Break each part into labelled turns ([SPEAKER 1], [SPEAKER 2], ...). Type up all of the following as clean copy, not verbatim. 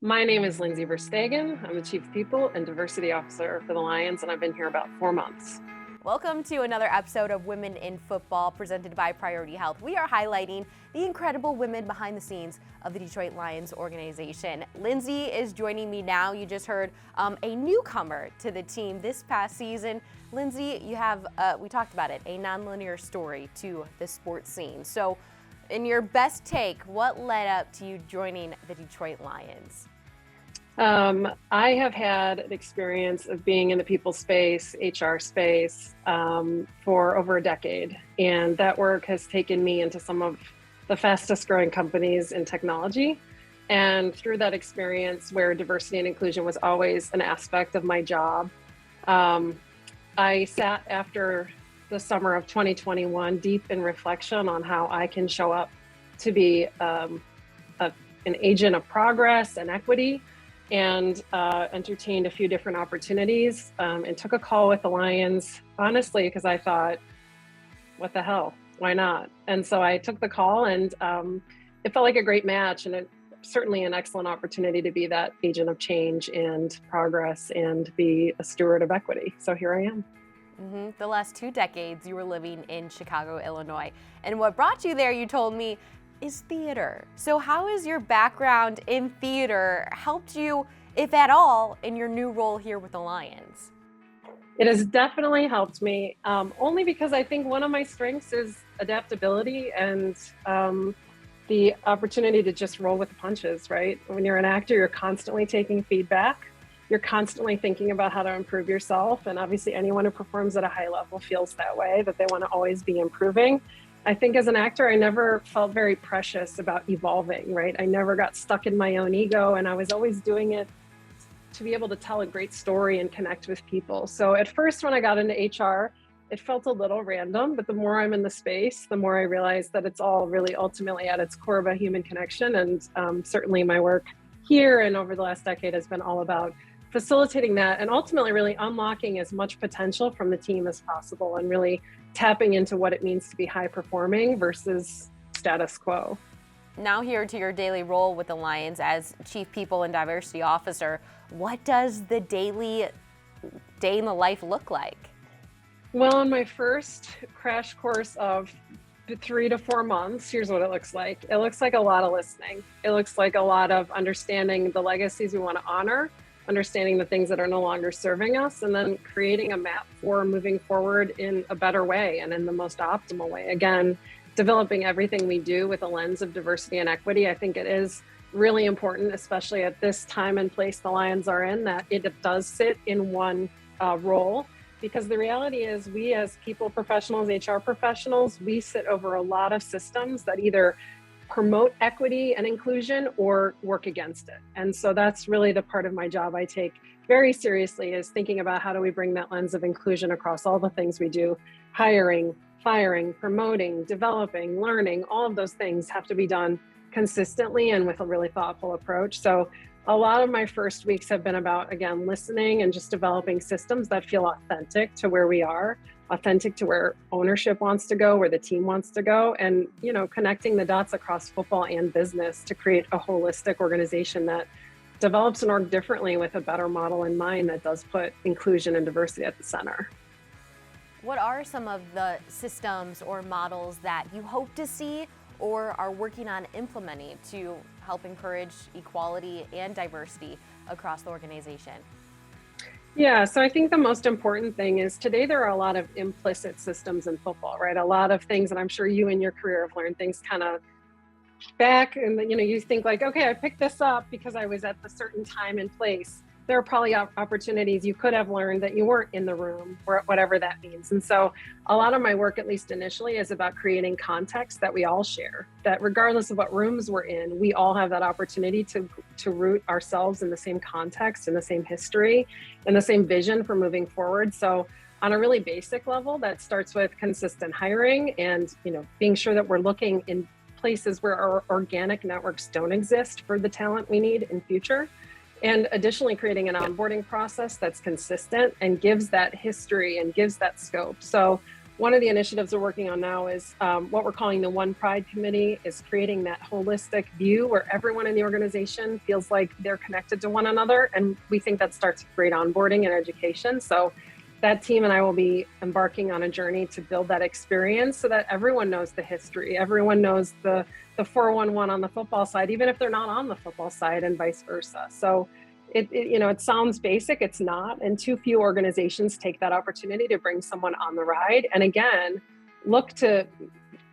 [SPEAKER 1] My name is Lindsay Verstegen. I'm the Chief People and Diversity Officer for the Lions, and I've been here about 4 months.
[SPEAKER 2] Welcome to another episode of Women in Football presented by Priority Health. We are highlighting the incredible women behind the scenes of the Detroit Lions organization. Lindsay is joining me now. You just heard a newcomer to the team this past season. Lindsay, you have, we talked about it, a nonlinear story to the sports scene. So in your best take, what led up to you joining the Detroit Lions?
[SPEAKER 1] I have had an experience of being in the people space, HR space, for over a decade. And that work has taken me into some of the fastest growing companies in technology. And through that experience where diversity and inclusion was always an aspect of my job, I sat after the summer of 2021 deep in reflection on how I can show up to be an agent of progress and equity, and entertained a few different opportunities, and took a call with the Lions, honestly, because I thought, what the hell, why not? And so I took the call, and it felt like a great match, and certainly an excellent opportunity to be that agent of change and progress and be a steward of equity. So here I am.
[SPEAKER 2] The last 2 decades you were living in Chicago, Illinois. And what brought you there, you told me, is theater. So how has your background in theater helped you, if at all, in your new role here with the Lions?
[SPEAKER 1] It has definitely helped me, only because I think one of my strengths is adaptability and the opportunity to just roll with the punches, right? When you're an actor, you're constantly taking feedback. You're constantly thinking about how to improve yourself. And obviously anyone who performs at a high level feels that way, that they want to always be improving. I think as an actor, I never felt very precious about evolving, right? I never got stuck in my own ego, and I was always doing it to be able to tell a great story and connect with people. So at first, when I got into HR, it felt a little random, but the more I'm in the space, the more I realize that it's all really ultimately at its core about human connection. And certainly my work here and over the last decade has been all about facilitating that and ultimately really unlocking as much potential from the team as possible and really tapping into what it means to be high performing versus status quo.
[SPEAKER 2] Now here to your daily role with the Lions as Chief People and Diversity Officer, what does the daily day in the life look like?
[SPEAKER 1] Well, in my first crash course of 3 to 4 months, here's what it looks like. It looks like a lot of listening. It looks like a lot of understanding the legacies we want to honor, understanding the things that are no longer serving us, and then creating a map for moving forward in a better way and in the most optimal way. Again, developing everything we do with a lens of diversity and equity. I think it is really important, especially at this time and place the Lions are in, that it does sit in one role. Because the reality is we as people professionals, HR professionals, we sit over a lot of systems that either promote equity and inclusion or work against it. And so that's really the part of my job I take very seriously, is thinking about how do we bring that lens of inclusion across all the things we do. Hiring, firing, promoting, developing, learning, all of those things have to be done consistently and with a really thoughtful approach. So a lot of my first weeks have been about, again, listening and just developing systems that feel authentic to where we are, authentic to where ownership wants to go, where the team wants to go, and, you know, connecting the dots across football and business to create a holistic organization that develops an org differently with a better model in mind that does put inclusion and diversity at the center.
[SPEAKER 2] What are some of the systems or models that you hope to see or are working on implementing to help encourage equality and diversity across the organization?
[SPEAKER 1] Yeah, so I think the most important thing is today there are a lot of implicit systems in football, right? A lot of things, and I'm sure you in your career have learned things kind of back, and you know, you think like, okay, I picked this up because I was at a certain time and place. There are probably opportunities you could have learned that you weren't in the room, or whatever that means. And so a lot of my work, at least initially, is about creating context that we all share, that regardless of what rooms we're in, we all have that opportunity to root ourselves in the same context, in the same history, in the same vision for moving forward. So on a really basic level, that starts with consistent hiring and, you know, being sure that we're looking in places where our organic networks don't exist for the talent we need in future. And additionally, creating an onboarding process that's consistent and gives that history and gives that scope. So one of the initiatives we're working on now is what we're calling the One Pride Committee, is creating that holistic view where everyone in the organization feels like they're connected to one another. And we think that starts with great onboarding and education. So that team and I will be embarking on a journey to build that experience so that everyone knows the history, everyone knows the 411 on the football side, even if they're not on the football side, and vice versa. So it sounds basic, it's not, and too few organizations take that opportunity to bring someone on the ride. And again, look to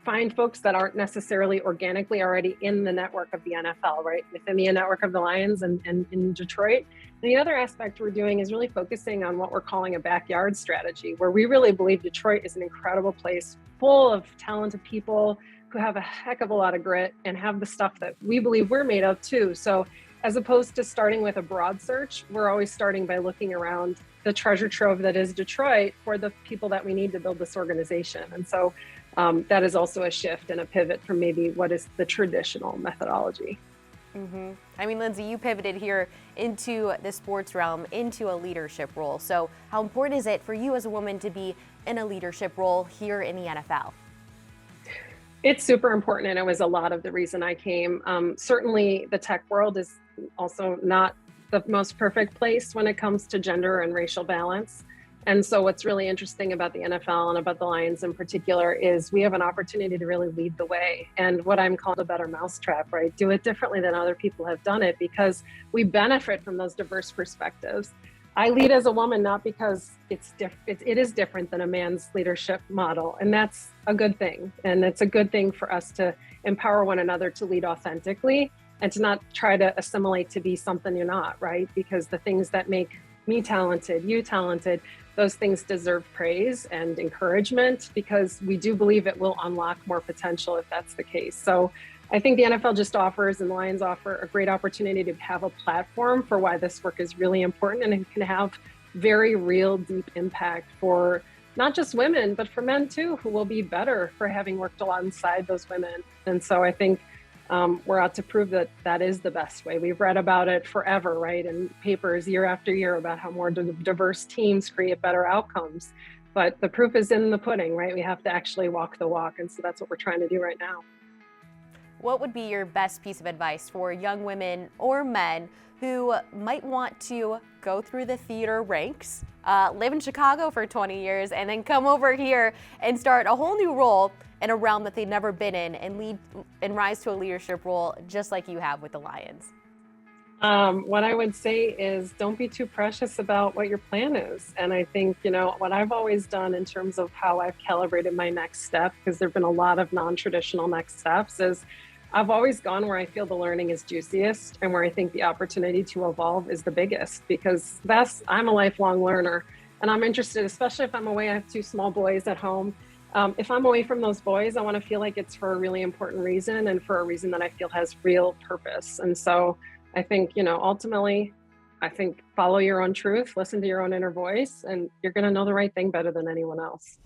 [SPEAKER 1] find folks that aren't necessarily organically already in the network of the NFL, right? Within the network of the Lions and in Detroit. And the other aspect we're doing is really focusing on what we're calling a backyard strategy, where we really believe Detroit is an incredible place full of talented people who have a heck of a lot of grit and have the stuff that we believe we're made of too. So as opposed to starting with a broad search, we're always starting by looking around the treasure trove that is Detroit for the people that we need to build this organization. And so that is also a shift and a pivot from maybe what is the traditional methodology.
[SPEAKER 2] Mm-hmm. I mean, Lindsay, you pivoted here into the sports realm, into a leadership role. So how important is it for you as a woman to be in a leadership role here in the NFL?
[SPEAKER 1] It's super important, and it was a lot of the reason I came. Certainly the tech world is also not the most perfect place when it comes to gender and racial balance. And so what's really interesting about the NFL and about the Lions in particular is we have an opportunity to really lead the way, and what I'm called a better mousetrap, right? Do it differently than other people have done it, because we benefit from those diverse perspectives. I lead as a woman, not because it is different than a man's leadership model. And that's a good thing. And it's a good thing for us to empower one another to lead authentically and to not try to assimilate to be something you're not, right? Because the things that make me talented, you talented, those things deserve praise and encouragement, because we do believe it will unlock more potential if that's the case. So I think the NFL just offers, and the Lions offer, a great opportunity to have a platform for why this work is really important, and it can have very real, deep impact for not just women, but for men too, who will be better for having worked alongside those women. And so I think we're out to prove that that is the best way. We've read about it forever, right? In papers year after year about how more diverse teams create better outcomes. But the proof is in the pudding, right? We have to actually walk the walk. And so that's what we're trying to do right now.
[SPEAKER 2] What would be your best piece of advice for young women or men who might want to go through the theater ranks, live in Chicago for 20 years, and then come over here and start a whole new role in a realm that they've never been in, and lead and rise to a leadership role just like you have with the Lions?
[SPEAKER 1] What I would say is don't be too precious about what your plan is. And I think, what I've always done in terms of how I've calibrated my next step, because there've been a lot of non-traditional next steps, is I've always gone where I feel the learning is juiciest and where I think the opportunity to evolve is the biggest, because I'm a lifelong learner, and I'm interested, especially if I'm away. I have 2 small boys at home. If I'm away from those boys, I want to feel like it's for a really important reason, and for a reason that I feel has real purpose. And so I think, ultimately, I think follow your own truth, listen to your own inner voice, and you're going to know the right thing better than anyone else.